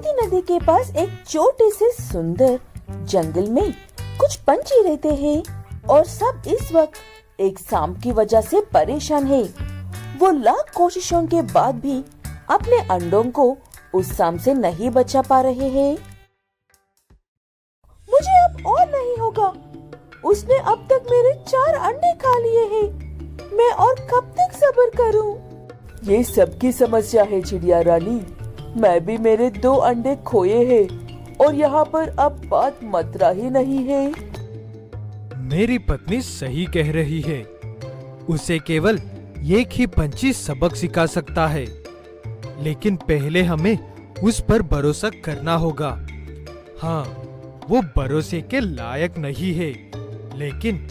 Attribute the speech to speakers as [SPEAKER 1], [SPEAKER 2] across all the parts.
[SPEAKER 1] गोमती नदी के पास एक छोटे से सुंदर जंगल में कुछ पंछी रहते हैं और सब इस वक्त एक सांप की वजह से परेशान है। वो लाख कोशिशों के बाद भी अपने अंडों को उस सांप से नहीं बचा पा रहे हैं। मुझे अब और नहीं होगा। उसने अब तक मेरे 4 अंडे खा लिए हैं। मैं और कब तक सब्र करूं? ये सबकी समस्या है चिड़िया रानी। मैं भी मेरे 2 अंडे खोए हैं और यहाँ पर अब बात मात्रा ही नहीं है।
[SPEAKER 2] मेरी पत्नी सही कह रही है। उसे केवल एक ही पंछी सबक सिखा सकता है, लेकिन पहले हमें उस पर भरोसा करना होगा। हाँ, वो भरोसे के लायक नहीं है, लेकिन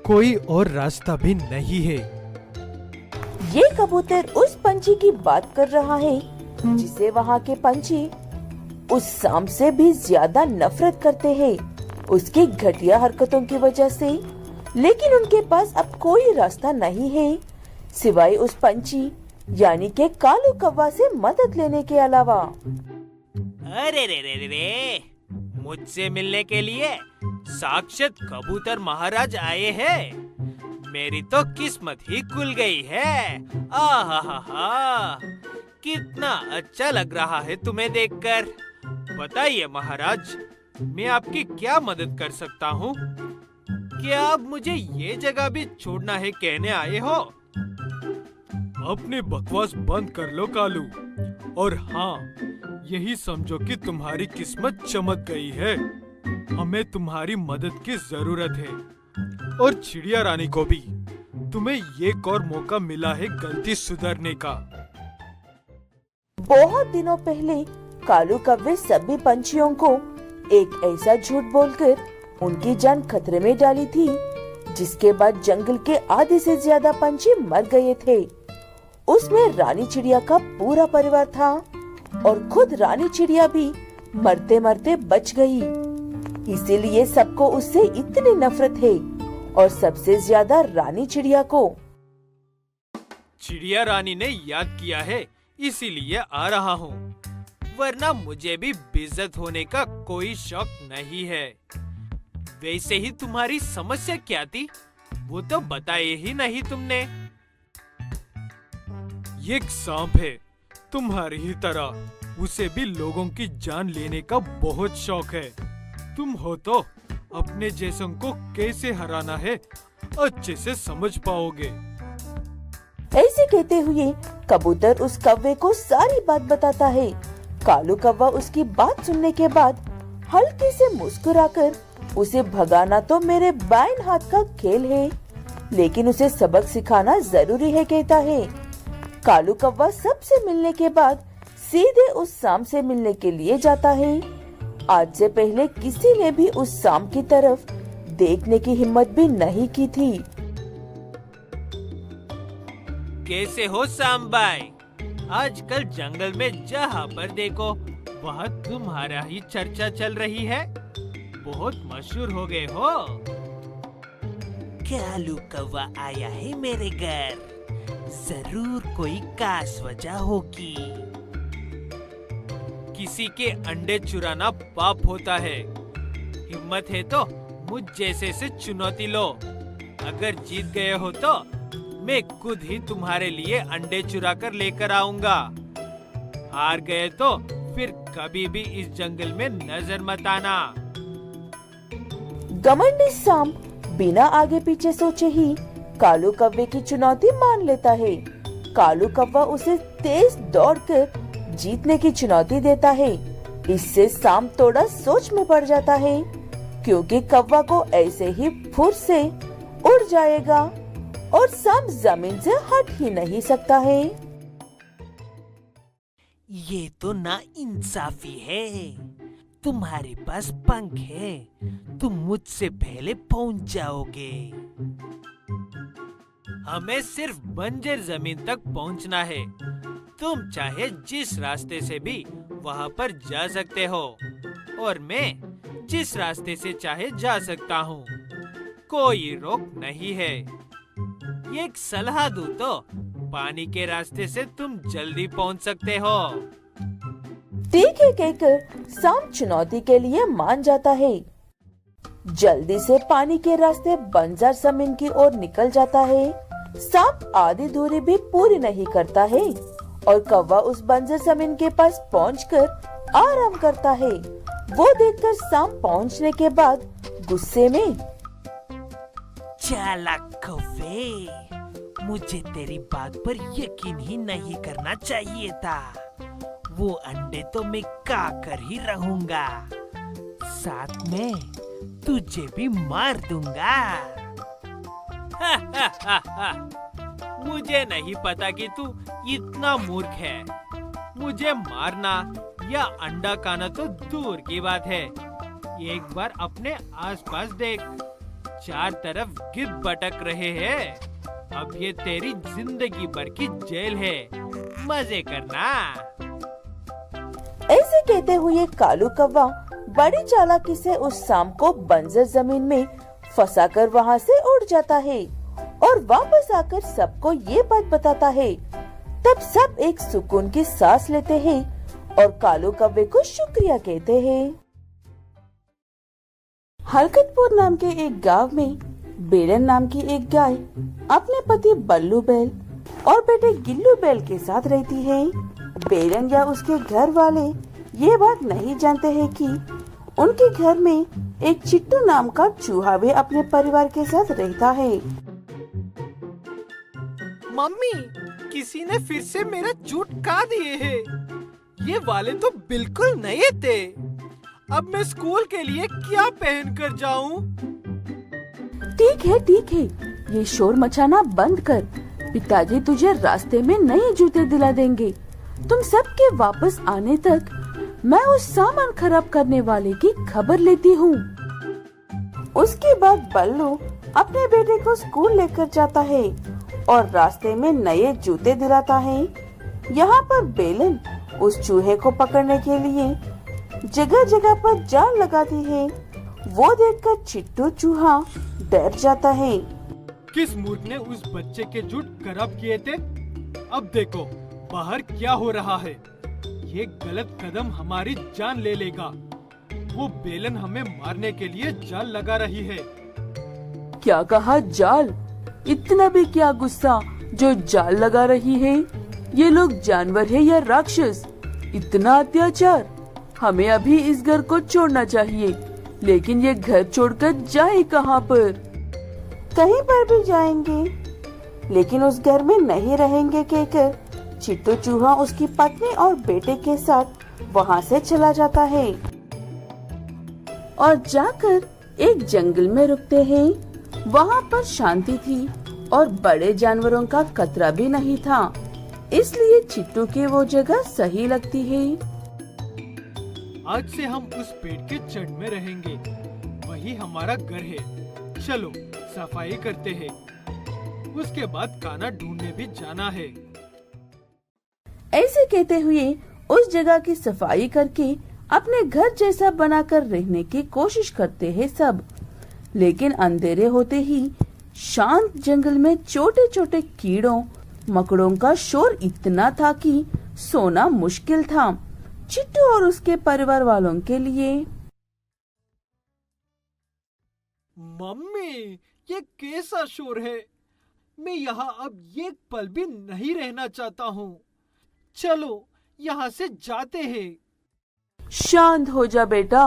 [SPEAKER 2] कोई और रास्ता भी नहीं है।
[SPEAKER 1] ये कबूतर उस पंछी की बात कर रहा है जिसे वहाँ के पंछी उस सांप से भी ज्यादा नफरत करते हैं, उसकी घटिया हरकतों की वजह से। लेकिन उनके पास अब कोई रास्ता नहीं है सिवाय उस पंछी यानी के कालू कौवा से मदद लेने के अलावा।
[SPEAKER 3] अरे रे रे रे रे, मुझसे मिलने के लिए साक्षात कबूतर महाराज आए हैं। मेरी तो किस्मत ही खुल गई है। आहा, कितना अच्छा लग रहा है तुम्हें देखकर। बताइए महाराज, मैं आपकी क्या मदद कर सकता हूँ? क्या आप मुझे ये जगह भी छोड़ना है कहने आए हो?
[SPEAKER 2] अपनी बकवास बंद कर लो कालू, और हाँ, यही समझो कि तुम्हारी किस्मत चमक गई है। हमें तुम्हारी मदद की जरूरत है, और चिड़िया रानी को भी। तुम्हें एक और मौका मिला है गलती सुधारने का।
[SPEAKER 1] बहुत दिनों पहले कालू कौवे सभी पंछियों को एक ऐसा झूठ बोलकर उनकी जान खतरे में डाली थी, जिसके बाद जंगल के आधे से ज्यादा पंछी मर गए थे। उसमें रानी चिड़िया का पूरा परिवार था और खुद रानी चिड़िया भी मरते मरते बच गई। इसीलिए सबको उससे इतनी नफरत है, और सबसे ज्यादा रानी चिड़िया को।
[SPEAKER 3] चिड़िया रानी ने याद किया है, इसीलिए आ रहा हूँ। वरना मुझे भी बेइज्जत होने का कोई शौक नहीं है। वैसे ही तुम्हारी समस्या क्या थी, वो तो बताए ही नहीं तुमने।
[SPEAKER 2] ये एक सांप है, तुम्हारी ही तरह। उसे भी लोगों की जान लेने का बहुत शौक है। तुम हो तो अपने जैसों को कैसे हराना है अच्छे से समझ पाओगे।
[SPEAKER 1] ऐसे कहते हुए कबूतर उस कौवे को सारी बात बताता है। कालू कौवा उसकी बात सुनने के बाद हल्के से मुस्कुराकर, उसे भगाना तो मेरे बाएं हाथ का खेल है, लेकिन उसे सबक सिखाना जरूरी है कहता है। कालू कौवा सबसे मिलने के बाद सीधे उस सांप से मिलने के लिए जाता है। आज से पहले किसी ने भी उस सांप की तरफ देखने की हिम्मत भी नहीं की थी।
[SPEAKER 3] कैसे हो सांप भाई? आजकल जंगल में जहाँ पर देखो वहाँ तुम्हारा ही चर्चा चल रही है। बहुत मशहूर हो गए हो। कालू कौवा आया है मेरे घर, जरूर कोई खास वजह होगी। किसी के अंडे चुराना पाप होता है। हिम्मत है तो मुझ जैसे से चुनौती लो। अगर जीत गए हो तो मैं खुद ही तुम्हारे लिए अंडे चुरा कर लेकर आऊंगा। हार गए तो फिर कभी भी इस जंगल में नजर मत आना।
[SPEAKER 1] घमंडी सांप बिना आगे पीछे सोचे ही कालू कौवे की चुनौती मान लेता है। कालू कौवा उसे तेज दौड़कर जीतने की चुनौती देता है। इससे सांप थोड़ा सोच में पड़ जाता है, क्योंकि कौवा को ऐसे ही फुर्र से उड़ जाएगा और सांप जमीन से हट ही नहीं सकता है।
[SPEAKER 3] ये तो नाइंसाफी है। तुम्हारे पास पंख है, तुम मुझसे पहले पहुंच जाओगे। हमें सिर्फ बंजर जमीन तक पहुंचना है। तुम चाहे जिस रास्ते से भी वहां पर जा सकते हो, और मैं जिस रास्ते से चाहे जा सकता हूँ। कोई रोक नहीं है। एक सलाह दूं तो पानी के रास्ते से तुम जल्दी पहुंच सकते हो।
[SPEAKER 1] ठीक है कहकर सांप चुनौती के लिए मान जाता है। जल्दी से पानी के रास्ते बंजर जमीन की ओर निकल जाता है। सांप आधी दूरी भी पूरी नहीं करता है और कौवा उस बंजर जमीन के पास पहुंचकर आराम करता है। वो देखकर सांप पहुंचने के बाद गुस्से में,
[SPEAKER 3] चालाक कौवे, मुझे तेरी बात पर यकीन ही नहीं करना चाहिए था। वो अंडे तो मैं खा कर ही रहूंगा, साथ में तुझे भी मार दूंगा। मुझे नहीं पता कि तू इतना मूर्ख है। मुझे मारना या अंडा खाना तो दूर की बात है। एक बार अपने आसपास देख, चार तरफ गिद्ध भटक रहे हैं। अब ये तेरी जिंदगी भर की जेल है, मजे करना।
[SPEAKER 1] ऐसे कहते हुए कालू कौवा बड़ी चालाकी से उस सांप को बंजर जमीन में फंसाकर वहाँ से उड़ जाता है और वापस आकर सबको ये बात बताता है। तब सब एक सुकून की सांस लेते हैं और कालू कौवे को शुक्रिया कहते हैं। हरकतपुर नाम के एक गांव में बेलन नाम की एक गाय अपने पति बल्लू बैल और बेटे गिल्लू बैल के साथ रहती है। बेलन या उसके घर वाले ये बात नहीं जानते हैं कि उनके घर में एक चिट्टू नाम का चूहा भी अपने परिवार के साथ रहता है।
[SPEAKER 3] मम्मी, किसी ने फिर से मेरा जूट खा दिए हैं। ये वाले तो बिल्कुल नए थे। अब मैं स्कूल के लिए क्या पहन कर जाऊं?
[SPEAKER 1] ठीक है, ये शोर मचाना बंद कर। पिताजी तुझे रास्ते में नए जूते दिला देंगे। तुम सबके वापस आने तक मैं उस सामान खराब करने वाले की खबर लेती हूँ। उसके बाद बल्लू अपने बेटे को स्कूल लेकर जाता है और रास्ते में नए जूते दिलाता है। यहाँ पर बेलन उस चूहे को पकड़ने के लिए जगह जगह पर जाल लगाती है। वो देखकर चिट्टू चूहा डर जाता है।
[SPEAKER 2] किस मूर्ख ने उस बच्चे के जूट खराब किए थे? अब देखो बाहर क्या हो रहा है। ये गलत कदम हमारी जान ले लेगा। वो बेलन हमें मारने के लिए जाल लगा रही है।
[SPEAKER 1] क्या कहा जाल? इतना भी क्या गुस्सा जो जाल लगा रही है? ये लोग जानवर है या राक्षस? इतना अत्याचार! हमें अभी इस घर को छोड़ना चाहिए, लेकिन ये घर छोड़कर जाए कहाँ पर? कहीं पर भी जाएंगे, लेकिन उस घर में नहीं रहेंगे कहकर चिट्टू चूहा उसकी पत्नी और बेटे के साथ वहाँ से चला जाता है और जाकर एक जंगल में रुकते हैं। वहाँ पर शांति थी और बड़े जानवरों का खतरा भी नहीं था, इसलिए चिट्टू की वो जगह सही लगती है।
[SPEAKER 2] आज से हम उस पेड़ के जड़ में रहेंगे, वही हमारा घर है। चलो सफाई करते हैं, उसके बाद खाना ढूंढने भी जाना है।
[SPEAKER 1] ऐसे कहते हुए उस जगह की सफाई करके अपने घर जैसा बनाकर रहने की कोशिश करते हैं सब। लेकिन अंधेरे होते ही शांत जंगल में छोटे छोटे कीड़ों मकड़ों का शोर इतना था कि सोना मुश्किल था चिट्टू और उसके परिवार वालों के लिए।
[SPEAKER 2] मम्मी, ये कैसा शोर है? मैं यहाँ अब एक पल भी नहीं रहना चाहता हूँ। चलो यहाँ से जाते हैं।
[SPEAKER 1] शांत हो जा बेटा,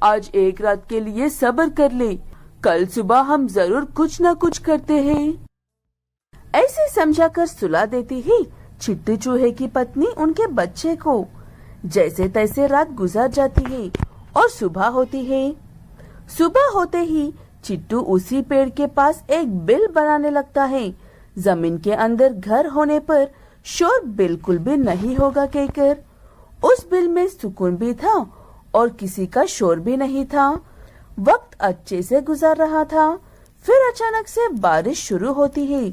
[SPEAKER 1] आज एक रात के लिए सब्र कर ले, कल सुबह हम जरूर कुछ न कुछ करते हैं। ऐसे समझाकर सुला देती ही चिट्टू चूहे की पत्नी उनके बच्चे को। जैसे तैसे रात गुजर जाती है और सुबह होती है। सुबह होते ही चिट्टू उसी पेड़ के पास एक बिल बनाने लगता है। जमीन के अंदर घर होने पर शोर बिल्कुल भी नहीं होगा कहकर उस बिल में सुकून भी था और किसी का शोर भी नहीं था। वक्त अच्छे से गुजर रहा था। फिर अचानक से बारिश शुरू होती है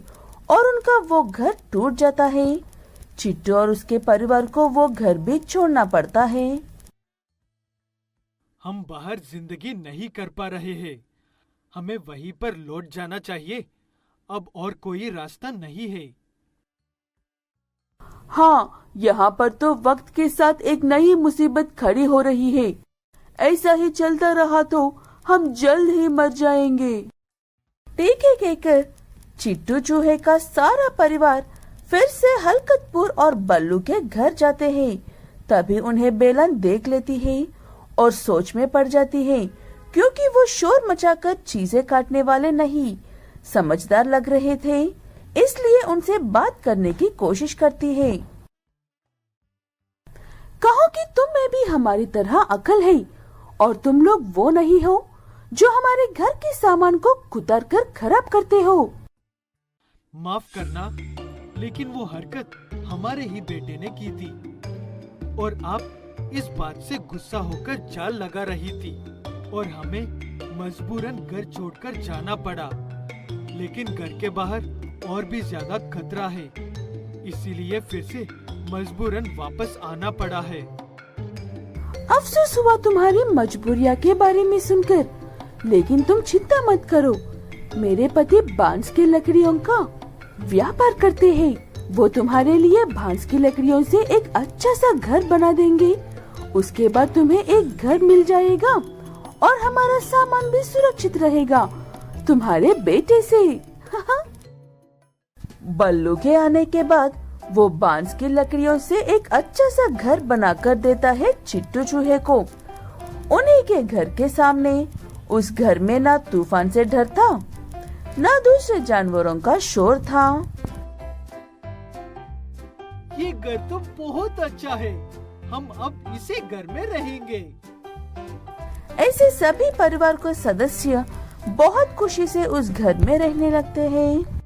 [SPEAKER 1] और उनका वो घर टूट जाता है। चिट्टू और उसके परिवार को वो घर भी छोड़ना पड़ता है।
[SPEAKER 2] हम बाहर जिंदगी नहीं कर पा रहे हैं। हमें वहीं पर लौट जाना चाहिए। अब और कोई रास्ता नहीं है।
[SPEAKER 1] हाँ, यहाँ पर तो वक्त के साथ एक नई मुसीबत खड़ी हो रही है। ऐसा ही चलता रहा तो हम जल्द ही मर जाएंगे। ठीक है कहकर चिट्टू चूहे का सारा परिवार फिर से हलकतपुर और बल्लू के घर जाते हैं। तभी उन्हें बेलन देख लेती है और सोच में पड़ जाती है, क्योंकि वो शोर मचाकर चीजें काटने वाले नहीं, समझदार लग रहे थे, इसलिए उनसे बात करने की कोशिश करती है। कहो कि तुम में भी हमारी तरह अकल है और तुम लोग वो नहीं हो जो हमारे घर के सामान को कुतर कर खराब करते हो।
[SPEAKER 2] माफ करना, लेकिन वो हरकत हमारे ही बेटे ने की थी और आप इस बात से गुस्सा होकर जाल लगा रही थी और हमें मजबूरन घर छोड़कर जाना पड़ा। लेकिन घर के बाहर और भी ज्यादा खतरा है, इसीलिए फिर से मजबूरन वापस आना पड़ा है।
[SPEAKER 1] अफसोस हुआ तुम्हारी मजबूरियां के बारे में सुनकर, लेकिन तुम चिंता मत करो। मेरे पति बांस की लकड़ियों का व्यापार करते हैं। वो तुम्हारे लिए बांस की लकड़ियों से एक अच्छा सा घर बना देंगे। उसके बाद तुम्हें एक घर मिल जाएगा और हमारा सामान भी सुरक्षित रहेगा तुम्हारे बेटे से। बल्लू के आने के बाद वो बांस की लकड़ियों से एक अच्छा सा घर बनाकर देता है चिट्टू चूहे को। उन्हीं के घर के सामने उस घर में ना तूफान से डर था, ना दूसरे जानवरों का शोर था।
[SPEAKER 2] ये घर तो बहुत अच्छा है, हम अब इसी घर में रहेंगे।
[SPEAKER 1] ऐसे सभी परिवार के सदस्य बहुत खुशी से उस घर में रहने लगते हैं।